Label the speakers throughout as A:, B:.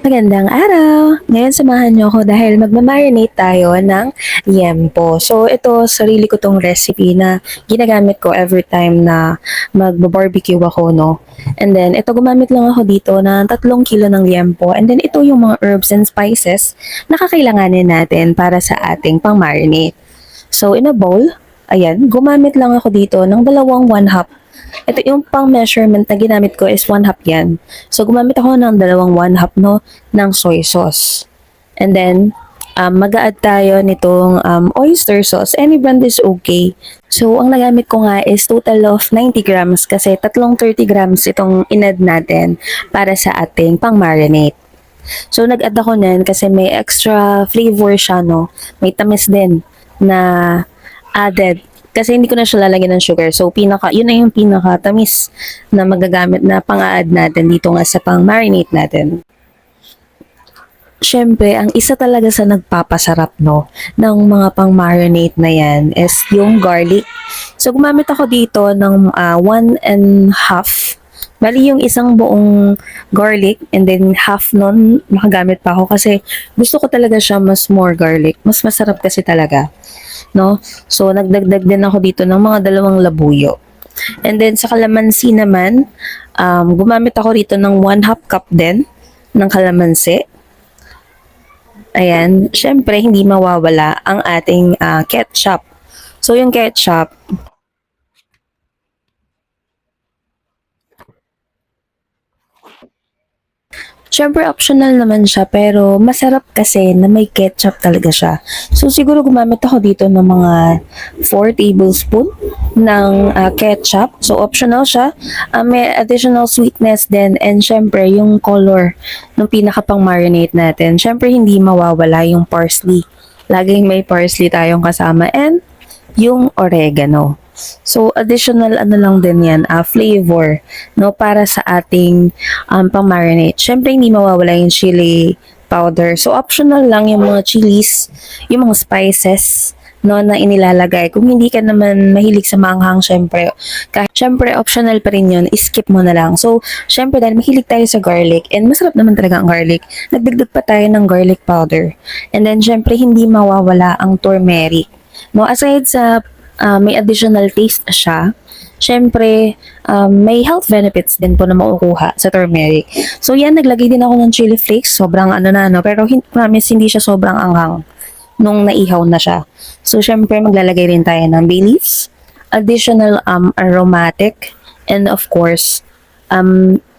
A: Magandang araw! Ngayon samahan niyo ako dahil magmamarinate tayo ng liempo. So ito, sarili ko tong recipe na ginagamit ko every time na mag-barbecue ako, no? And then, ito gumamit lang ako dito ng 3 kilo ng liempo. And then, ito yung mga herbs and spices na kakailanganin natin para sa ating pang-marinate. So, in a bowl, ayan, gumamit lang ako dito ng dalawang 1/2. Ito yung pang measurement na ginamit ko is 1/2 yan. So, gumamit ako ng dalawang 1/2 no, ng soy sauce. And then, mag-a-add tayo nitong oyster sauce. Any brand is okay. So, ang nagamit ko nga is total of 90 grams kasi tatlong 30 grams itong in-add natin para sa ating pang-marinate. So, nag-add ako nun kasi may extra flavor siya, no? May tamis din na added. Kasi hindi ko na siya lalagyan ng sugar. So, yun na yung pinaka-tamis na magagamit na pang-add natin dito nga sa pang-marinate natin. Siyempre, ang isa talaga sa nagpapasarap, no, ng mga pang-marinate na yan is yung garlic. So, gumamit ako dito ng 1.5. Bali yung isang buong garlic and then half nun nakagamit pa ako kasi gusto ko talaga siya mas more garlic. Mas masarap kasi talaga, no? So, nagdagdag din ako dito ng mga 2 labuyo. And then, sa kalamansi naman, gumamit ako dito ng 1/2 cup din ng kalamansi. Ayan, syempre, hindi mawawala ang ating ketchup. So, yung ketchup, syempre optional naman siya pero masarap kasi na may ketchup talaga siya. So siguro gumamit ako dito ng mga 4 tablespoon ng ketchup. So optional siya. May additional sweetness din and syempre yung color ng pinaka pang marinate natin. Syempre hindi mawawala yung parsley. Laging may parsley tayong kasama and yung oregano. So, additional ano lang din yan, flavor, no, para sa ating pang-marinate. Siyempre, hindi mawawala yung chili powder. So, optional lang yung mga chilies, yung mga spices, no, na inilalagay. Kung hindi ka naman mahilig sa maanghang, syempre, optional pa rin yun, skip mo na lang. So, syempre, dahil mahilig tayo sa garlic, and masarap naman talaga ang garlic, nagdagdag pa tayo ng garlic powder. And then, syempre, hindi mawawala ang turmeric. No, aside sa may additional taste siya, syempre, may health benefits din po na makukuha sa turmeric. So, yan, naglagay din ako ng chili flakes. Sobrang ano na, no? Pero promise, hindi siya sobrang anghang nung naihaw na siya. So, syempre, maglalagay rin tayo ng bay leaves, additional aromatic, and of course,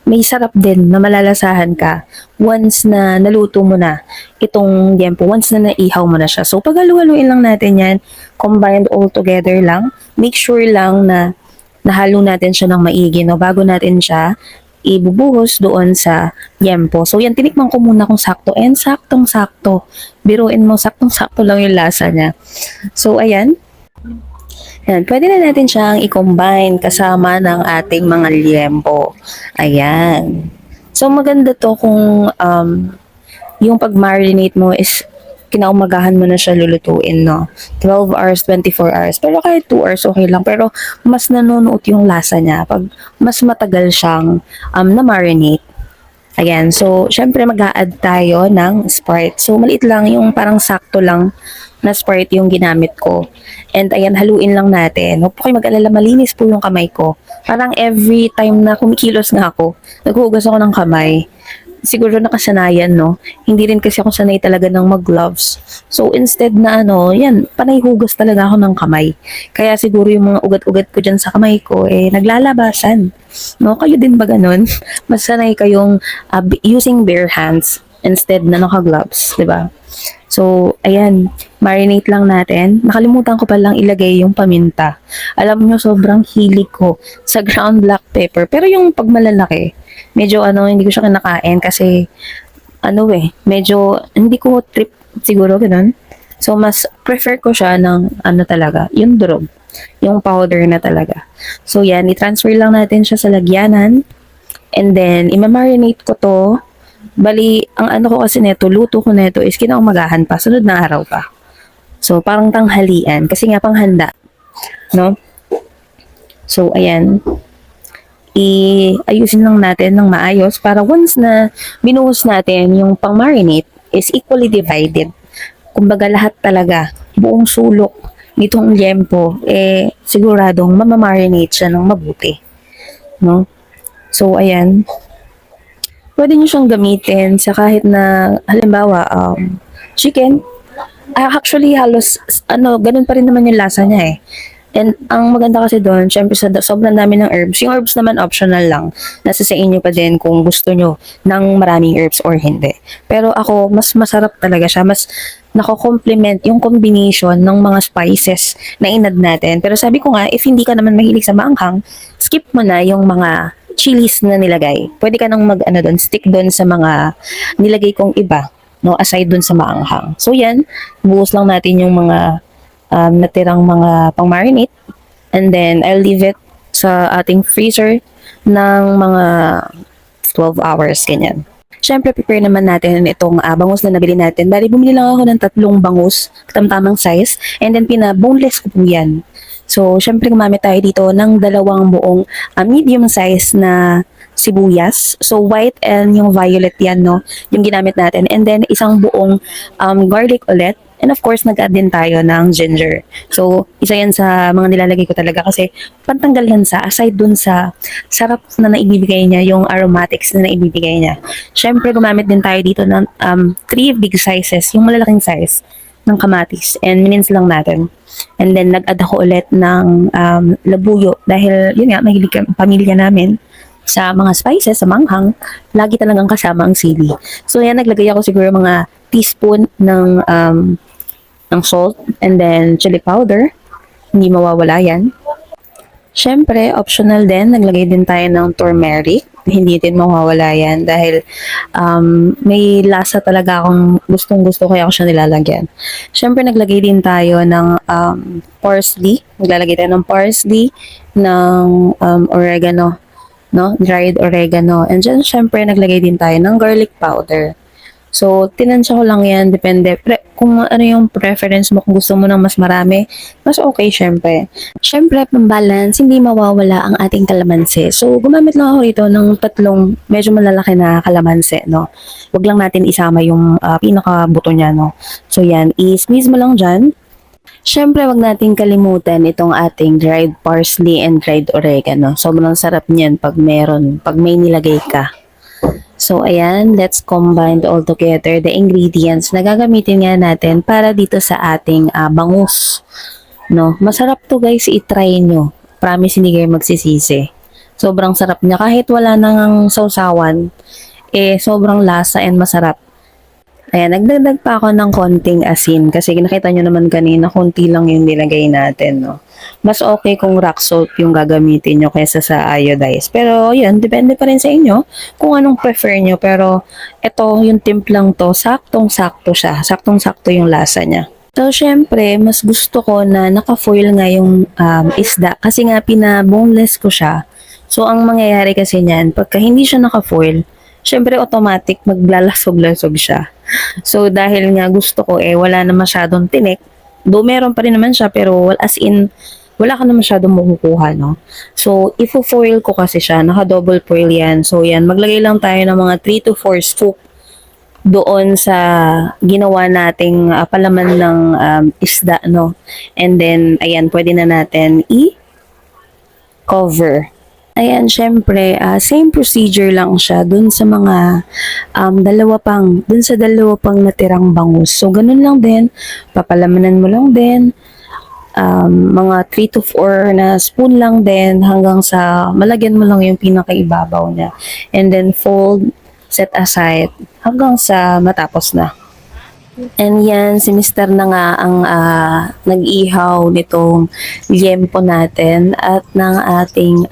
A: may sarap din na malalasahan ka once na naluto mo na itong liempo, once na naihaw mo na siya. So, pag-halu-haluin lang natin yan, combined all together lang. Make sure lang na nahalo natin siya ng maigi, no? Bago natin siya ibubuhos doon sa liempo. So, yan, tinikman ko muna kung sakto. And saktong-sakto. Biruin mo, saktong-sakto lang yung lasa niya. So, ayan. Yan, pwede na natin siyang i-combine kasama ng ating mga liempo. Ayan. So, maganda to kung yung pag-marinate mo is kinaumagahan mo na siya lulutuin, no? 12 hours, 24 hours. Pero kahit 2 hours, okay lang. Pero mas nanunuot yung lasa niya pag mas matagal siyang na-marinate. Ayan, so, syempre mag-a-add tayo ng Sprite. So, maliit lang yung parang sakto lang na Sprite yung ginamit ko. And ayan, haluin lang natin. Huwag po kayo mag-alala, malinis po yung kamay ko. Parang every time na kumikilos nga ako, naghuhugas ako ng kamay. Siguro nakasanayan, no? Hindi rin kasi ako sanay talaga ng mag-gloves. So, instead na yan, panay hugas talaga ako ng kamay. Kaya siguro yung mga ugat-ugat ko dyan sa kamay ko, naglalabasan. No? Kayo din ba ganun? Mas sanay kayong using bare hands instead na naka-gloves, di ba? So, ayan, marinate lang natin. Nakalimutan ko palang ilagay yung paminta. Alam nyo, sobrang hilig ko sa ground black pepper. Pero yung pag malalaki, medyo hindi ko siya kinakain kasi, medyo, hindi ko trip siguro, ganun. So, mas prefer ko siya ng, talaga, yung durog. Yung powder na talaga. So, yan, i-transfer lang natin siya sa lagyanan. And then, i-marinate ko to. Bali, ang ko kasi neto, luto ko neto is kinaumagahan pa, sunod na araw pa. So, parang tanghalian, kasi nga panghanda, no? So, ayan. ayusin lang natin ng maayos para once na binuhos natin yung pang-marinate is equally divided. Kumbaga lahat talaga, buong sulok nitong liempo, siguradong mamamarinate siya ng mabuti. No? So, ayan. Pwede nyo siyang gamitin sa kahit na, halimbawa, chicken. Actually, halos, ganun pa rin naman yung lasa niya eh. And ang maganda kasi doon, syempre sobrang dami ng herbs. Yung herbs naman optional lang. Nasa sa inyo pa din kung gusto nyo ng maraming herbs or hindi. Pero ako, mas masarap talaga siya. Mas nako-complement yung combination ng mga spices na inad natin. Pero sabi ko nga, if hindi ka naman mahilig sa maanghang, skip mo na yung mga chilies na nilagay. Pwede ka nang stick doon sa mga nilagay kong iba, no, aside doon sa maanghang. So yan, buhos lang natin yung mga natirang mga pang-marinate, and then I'll leave it sa ating freezer ng mga 12 hours, ganyan. Siyempre, prepare naman natin itong bangus na nabili natin. Bali, bumili lang ako ng 3 bangus, tamtamang size, and then boneless ko po yan. So, syempre gumamit tayo dito ng 2 buong medium size na sibuyas. So, white and yung violet yan, no? Yung ginamit natin. And then, isang buong garlic ulit. And of course, nag-add din tayo ng ginger. So, isa yan sa mga nilalagay ko talaga kasi pantanggal lansa aside dun sa sarap na naibibigay niya, yung aromatics na naibibigay niya. Syempre, gumamit din tayo dito ng 3 big sizes, yung malalaking size ng kamatis. And minins lang natin. And then, nag-add ako ulit ng labuyo dahil, yun nga, mahilig ang pamilya namin sa mga spices, sa manghang, lagi talagang kasama ang sili. So, yan, naglagay ako siguro mga teaspoon ng salt and then chili powder. Hindi mawawala yan. Syempre, optional din, naglagay din tayo ng turmeric. Hindi din mawawala yan dahil may lasa talaga akong gustong-gusto kaya ako siya nilalagyan. Syempre, naglagay din tayo ng parsley. Naglalagay tayo ng parsley, ng oregano, no? Dried oregano. And dyan, syempre, naglagay din tayo ng garlic powder. So, tinansya ko lang yan. Depende. Kung ano yung preference mo, kung gusto mo ng mas marami, mas okay, syempre. Syempre, pang-balance, hindi mawawala ang ating kalamansi. So, gumamit lang ako rito ng 3 medyo malalaki na kalamansi, no? Huwag lang natin isama yung pinaka-buto niya, no? So, yan. I-squeeze mo lang dyan. Syempre, wag natin kalimutan itong ating dried parsley and dried oregano. Sobrang sarap niyan pag may nilagay ka. So, ayan, let's combine all together the ingredients na gagamitin nga natin para dito sa ating bangus. No? Masarap to guys, i-try nyo. Promise hindi kayo magsisisi. Sobrang sarap niya. Kahit wala nang sausawan, sobrang lasa and masarap. Ayan, nagdagdag pa ako ng konting asin kasi nakita nyo naman kanina, konti lang yung nilagay natin, no? Mas okay kung rock salt yung gagamitin nyo kaysa sa iodized. Pero, yun, depende pa rin sa inyo kung anong prefer nyo. Pero, ito, yung timplang to, saktong-sakto siya. Saktong-sakto yung lasa niya. So, syempre, mas gusto ko na naka-foil nga yung isda kasi nga pina-boneless ko siya. So, ang mangyayari kasi niyan, pagka hindi siya naka-foil, syempre, automatic maglalasog-lasog siya. So, dahil nga gusto ko wala na masyadong tinik. Though meron pa rin naman siya, pero as in, wala ka na masyadong makukuha, no? So, ifo-foil ko kasi siya. Naka-double foil yan. So, yan. Maglagay lang tayo ng mga 3 to 4 scoop doon sa ginawa nating palaman ng isda, no? And then, ayan, pwede na natin i-cover. Ayan, syempre, same procedure lang siya dun sa mga dun sa 2 pang natirang bangus. So, ganun lang din. Papalamanan mo lang din. Mga 3 to 4 na spoon lang din hanggang sa malagyan mo lang yung pinakaibabaw niya. And then fold, set aside hanggang sa matapos na. And yan, si Mr. na nga ang nag-ihaw nitong liempo natin at ng ating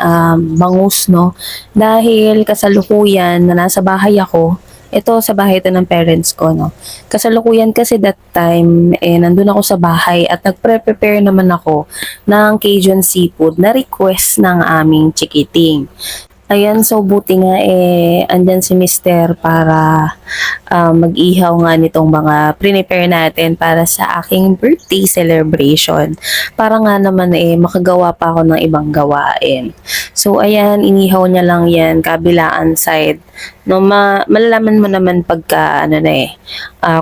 A: bangus, no? Dahil kasalukuyan na nasa bahay ako, ito sa bahay ito ng parents ko, no? Kasalukuyan kasi that time, nandun ako sa bahay at nagpre-prepare naman ako ng Cajun seafood na request ng aming chikiting. Ayan, so buti nga andyan si Mister para mag-ihaw nga nitong mga prepare natin para sa aking birthday celebration. Para nga naman makagawa pa ako ng ibang gawain. So ayan, inihaw niya lang yan kabilaan side. No, malalaman mo naman pagka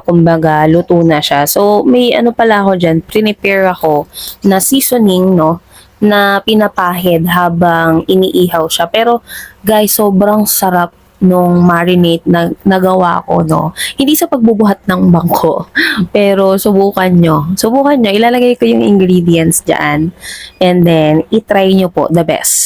A: kumbaga luto na siya. So may ano pala ako diyan, prepare ako na seasoning, no, na pinapahid habang iniihaw siya. Pero guys, sobrang sarap nung marinate na nagawa ko, no. Hindi sa pagbubuhat ng bangko, pero subukan nyo. Subukan nyo, ilalagay ko yung ingredients dyan. And then, itry nyo po the best.